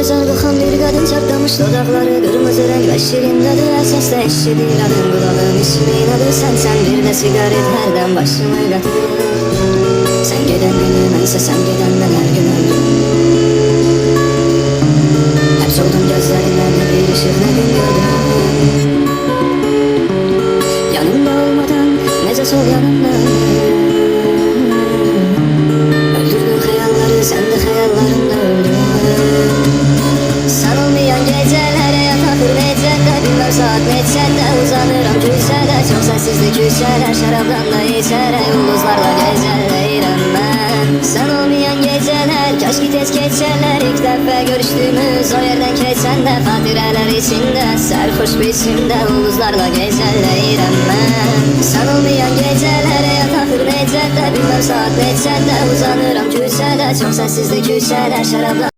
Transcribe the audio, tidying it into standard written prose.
gözəl qoxan bir qadın çartlamış dodaqları qırmızı rəng və şirin dadı əsasda eşidir adın qulağın ismin adı Sən bir də siqaret hərdən başımı qatır Sən gedən günü mənsə sən gedəndən hər gün öldüm Həbs oldum gözlərindən nə bir işıq nə gün gördüm Yanımda olmadan necə sol yanımdan Öldürdün xəyalları sən də xəyallarımda öldün Sən olmayan gecələrə yataqır necədə Bilməm saat neçədə uzanıram küsədə Çox səssizdir küsələr şərabdan da içərək Ulduzlarla gəzələyirəm mən Sən olmayan gecələr kaş ki tez keçərlər İlk dəfə görüşdüyümüz o yerdən keçəndə Xatirələr içində sərxoş biçimdə Ulduzlarla gəzələyirəm mən Sən olmayan gecələrə yataqır necədə Bilməm saat neçədə uzanıram küsədə Çox səssizdir küsələr şərabdan